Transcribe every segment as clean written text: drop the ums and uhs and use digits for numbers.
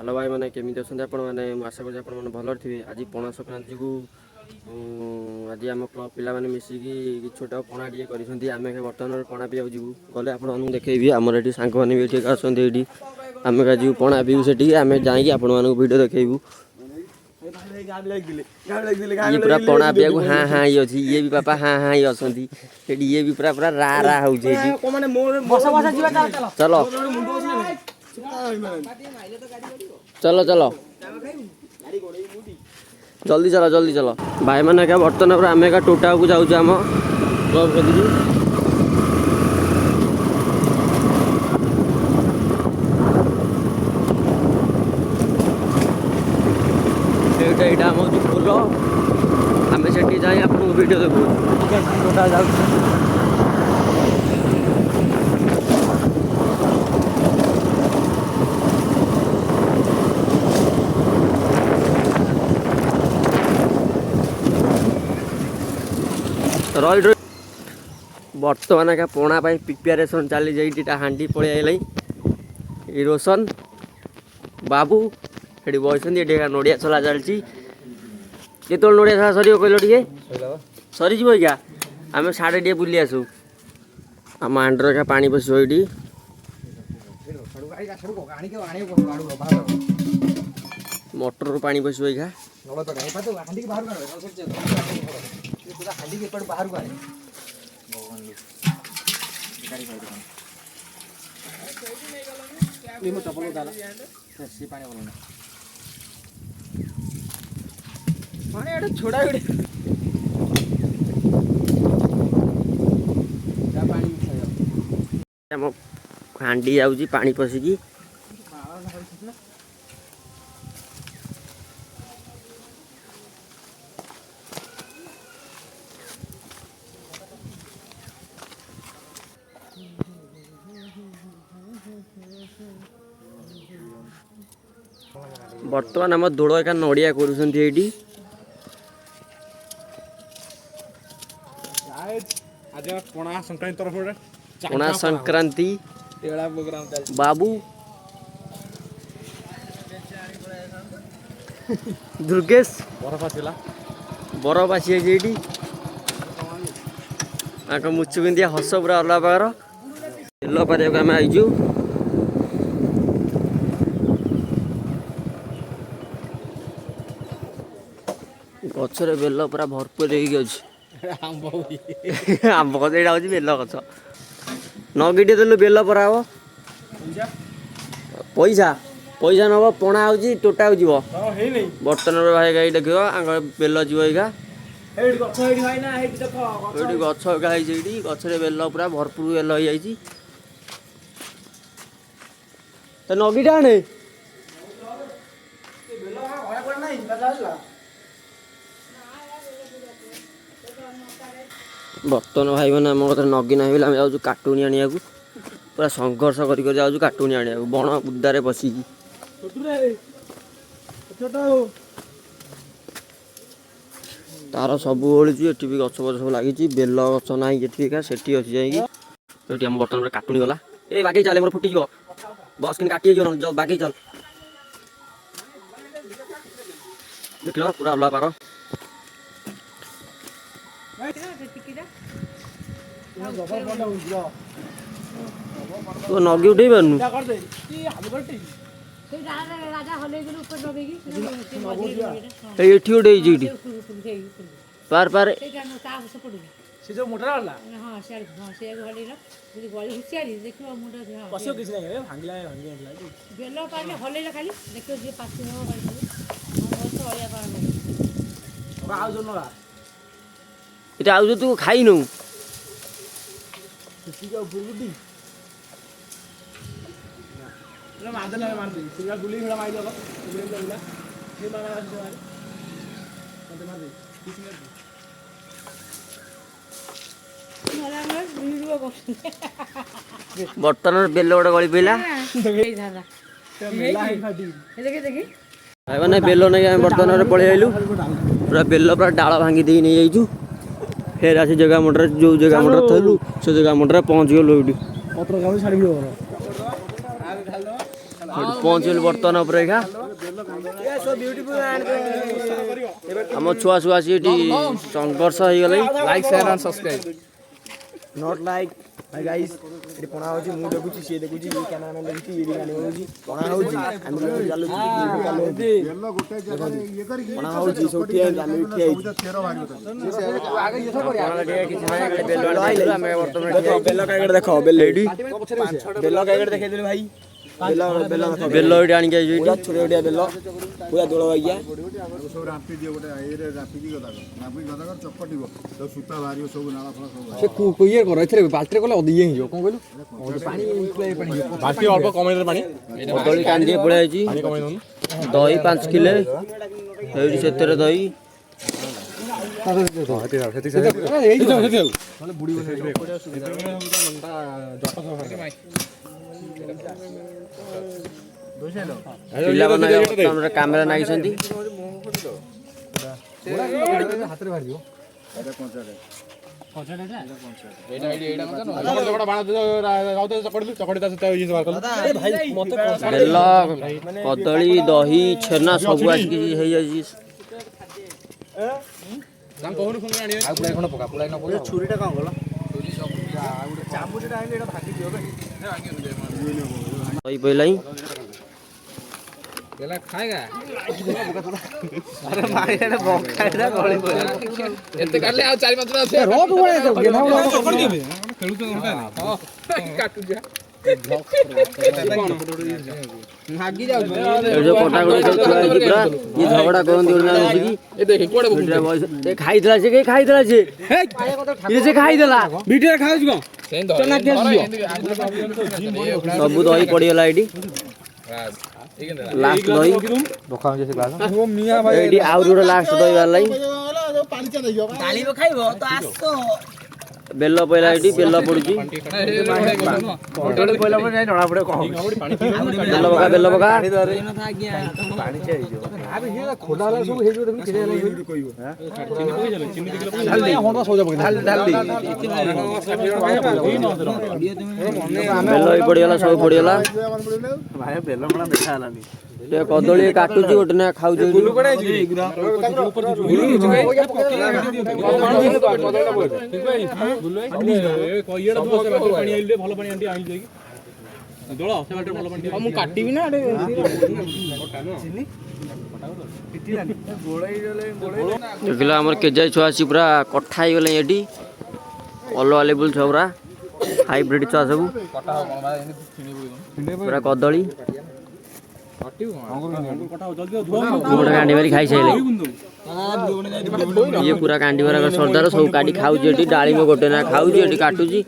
hello भाई मैंने केमी अच्छा आपण मैंने आशा कर भल थे आज पणा संक्रांति को आज आम क्लब पिला मैंने मिसिकी छोटा पणा टे कर आम बर्तमान पणा पीवा जीव गले आपको देखी आमर ये सांग मैंने भी ये आम जी पणा पीऊ से आम जाकि आपण मानक वीडियो देखू ये पूरा पणा पीवा हाँ हाँ ये अच्छी ये भी पापा हाँ हाँ ये अच्छा ये भी पूरा पूरा रा रा हो चलो चलो चलो जल्दी चलो जल्दी चलो भाई मैंने क्या बर्तमान आम का टोटा को जाऊँ आम क्लब कर यहाँ आम हूँ फुल आम से जाए आप वीडियो देखो टोटा जाऊ रही रही बर्तमान का पणा प्रिपेरेसन चली जाइटा हांडी पड़े आई रोशन बाबू ये बसती ये नड़िया चला चलती केत नड़िया चला सर कहल टे सरीज क्या आम साढ़े टे बुली आसू आम हांडर क्या पानी पश ये मोटर पानी पश क्या बाहर को छोड़ा हांडी जाऊँगी पानी पशिकी बर्तमान आम दोड़ एका नड़िया कर पणा संक्रांति बाबू दुर्गेश बरफ आसी मुचु पिंधिया हस पूरा अलग प्रकार तेल पारिया आम आईचु गचर बेल पूरा भरपूर आंब गच यहाँ हूँ बेल गच नगीटे देलु बेल परा हम पैसा पैसा नब पणा हो टोटा हो बर्तमान भाई गाई देख बेल जीवा गछ गचर बेल पूरा भरपूर बेल हो जाए तो नगीटा आने बर्तमान भाई मैंने आम कथा नगी ना आम जाऊँ कार्टून आने को पूरा संघर्ष कर जाऊँ कार्टून आने बण बुदारे बसिकी तार सब ओळी एटी भी गछ गछ सब लगी बेल गछ ना ये अच्छी जाकि आम बर्तमान कार्टून गला ए बाकी चल मोर फुटी बस कि काटी बाकी चल देख लो पूरा अलग पार तो नगी उठे पारनु एठी उठे पार पार से जो मोटर वाला हां से हलेला যদি গলি হুচিয়ারি देखो मुंडा पसियो किछ नहीं भांगला बेलो पाले हलेला खाली देखो जे पाछे हो गई बहुत अलिया पार आउ जो नगा এটা আউ যে তুই খাই নু সিগা বুলুডি না মাদলা মার দে সিগা গুলি ঘোড়া মাই দাও গুলি দাও সে মারা আছে ভাই মতে মার দে কিছু না बर्तमान बेल गोटे गली पड़ा मैंने बेल नहीं बर्तमान पलि आलु पूरा बेल पूरा डाल भांगी दे नहीं जाइचु फिर आसी जगह मोटर जो जगह मोटर थलु से जगह मोटर पहुँच गलु ये पहुँचल बर्तमान उपर एखा आम छुआ छुआ सी संघर्ष हो गले like share and subscribe not like hi guys eighty पणा होची मु देखुची से देखुची ये कैमरामैन देखुची ये गानी होची पणा होची हम लोग चालू येलो गोटे जगह ये करी पणा होची सोठी है चालू उठी आई 13 भाग आगे ये सब किछ नाही बेलो आइले हम वर्तमान बेलो कागड़ देखो बेलेडी बेलो कागड़ देखे दिले भाई बेलो बेलो देखो बेलो एडी आनी के पूरा छोड़िया बेलो पूरा दोलो गया सब रापी दियो गोटे ए रापी दी गदा कर चपटिबो तो सुता भारियो सब नाला फला सब से को ये कर एथरे बाल्टी कोले अधिक हे जो कोन कहलु पानी पानी बाल्टी अल्प कमे पानी कदली कांदी पड़े आइची पानी कमे दन दही 5 किलो एडी सेतरे दही कैमेरा नागी बेल कदली दही छेना सब छुरीटा कौन गला दही पहला ही बेला खाएगा अरे भाई एटा बखाइदा गली पड़े एते काले आ 4-5 रा छे रोड हुआ है गेना पकड़ के खेलु तो होता हां काटू जा नागी जाउ जो कोटा कोटा सब छुआ है पूरा ये झगड़ा करन दिउ ना की ए देख कोड़े बकु ए खाई देला से के खाई देला से ये से खाई देला वीडियो खाउछ को सेन धर चना के सब दही पड़ी गला एडी लास्ट दही बखा जैसे ग्लास वो मियां भाई एडी आउर गोटे लास्ट दही वाला पानी चा देखियो डाली खाइबो तो आसो बेल पहला एडी बेल पड़ुची होटल पहला पर नहीं जणा पड़े कहो बेल पका पानी चाहिए अबे ये खोला वाला सब हे जो देखि केले कहियो चिन्नी दिखले ढाल दे होंडा सोजा पके ढाल दे बेल पड़ी गला सब पड़ी गला भाई बेल बड़ा देखा हलानी ते कदली काटुची गोटे ना खाउची गुलु पड़े जी ऊपर गुलु गुलु ए कइयडा बसे बाटे पानी आइले भलो पानी आंटी आइ जाई दोळा से बाटे भलो पानी हम काटिबी ना एडे चिन्नी पिटिलानी गोळाई गले देखला हमर केजाई छुआ सी पूरा कठा ही गले एडी अलो लेवल छौरा हाइब्रिड छुआ सब कटा हो कोन बा पूरा कदली काटिबो कटा हो जल्दी पूरा कांडी बारी खाई साइले ये पूरा कांडी बारा सरदार सब काटी खाउची एडी डाळी में गोटे ना खाउची एडी काटुची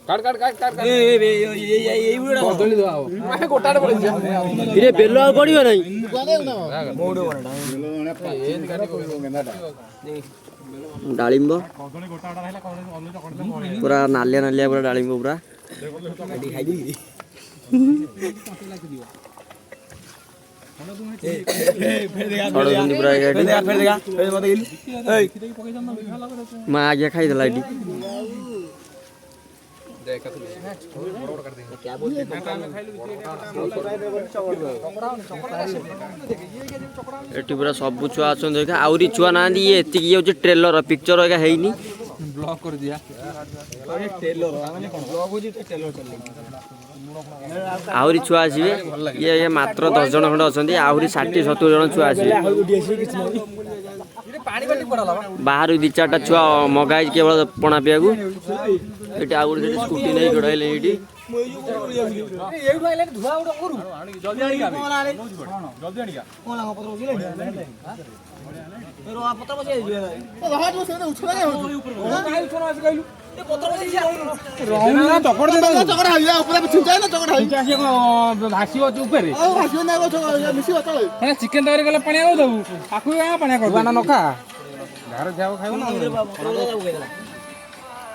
काट काट काट काट ए बुडा कदली दो मैं गोटाडे पड़े जा इरे बेलो आ पड़ियो नै मोडो बड़ा ए काटी को डाळिंब कदली गोटाडा रहला कदली पूरा नालिया नालिया पूरा डाळिंब पूरा गाड़ी खाई दी छोड़ दंदी पूरा गाड़ी फिर देखा फिर मत गिल ए मैं आगे खाई देला एडी देखा तो बरोबर कर देंगे क्या बोलते एटी पूरा सब छुआ अछन देखा आउरी छुआ ना दी ये एति ये ट्रेलर पिक्चर एका हेइनी ब्लॉक कर दिया टेलर माने कोन ब्लॉग होजी तो टेलर चल आउरी छुआ आसीबे ये मात्र 10 जन खंड अछंती आउरी 60 70 जन छुआ आसीबे बाहर दी चारटा छुआ मगाई केवल पणा पियागु एटी आउरी सेठी स्कूटी नै गडाइले एटी एउ आइले धुआ उड करू जल्दी आनी का जल्दी आनी का कोन लाग पत्र बसिले फेर आ पत्र बसे ए रहा जो से उछला के हो ऊपर काई उछला आसे कहलु ए पत्र बसे जा रहना चकड़ दे चकड़ हाइया ऊपर छिंचाय ना चकड़ हाइया से को भासी हो ऊपर ओ भासियो ना को चकड़ मिसी होतले है चिकन तरी गला पानी आउ दबु आकु आ पानी कर ना नखा घर जाओ खाइबो ना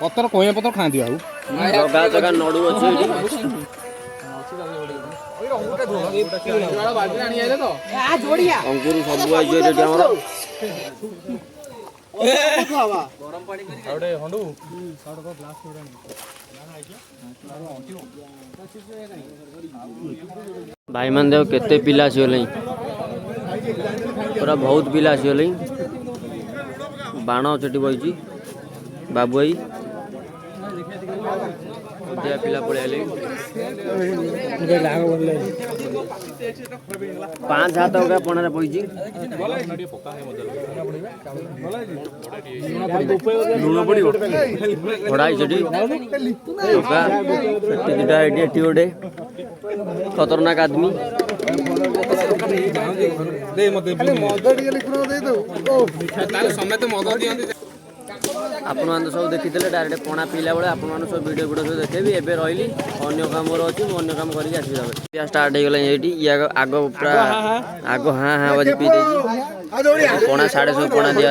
पत्र कोया पत्र खा दियो आउ जगा जगा नडु अछि अंकुर सब आइजे एटी हमर ए खावा गरम पानी कर आउडे हंडू साउड को ग्लास छोड़ानी भाई मान देव केते पिला आसीगले पूरा बहुत पिला आसीगले बाण चटी बही बाबू भाई पिला पड़े 5 हाथ होगा पणा बही लुण पड़ो घोड़ाई चटी गोटे खतरनाक आदमी आपण सब देखी डायरेक्ट पणा पीला बेले आपण सब वीडियो सब देखेबी एबे रही अन्य काम अच्छी अन्य काम करके आसबी स्टार्ट हो गला ये आग पूरा आग हाँ हाँ बजे पी दे पणा 6:30 पणा दिया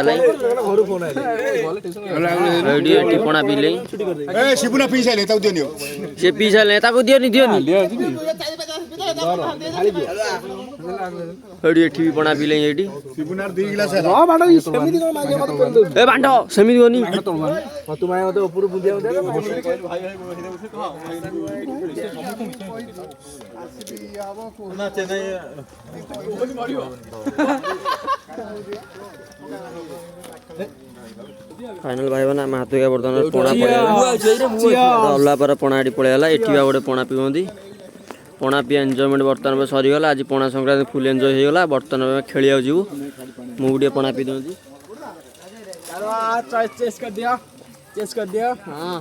पणा पीले सी पी सारे दियोनी दियोनी भी पणा पीले बांट सेमी गनी फाइनल भाई बना हाथ बर्तमान पणा पड़ा पर पणा पड़ेगा ये गोटे पणा पीवती पणा पी एंजयमेंट बर्तमान सरीगला आज पणा संक्रांति फुल एंजय होगा बर्तमान खेलिया जीवु मुझे पणा पी दूँ चेस कर दिया हाँ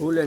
फुल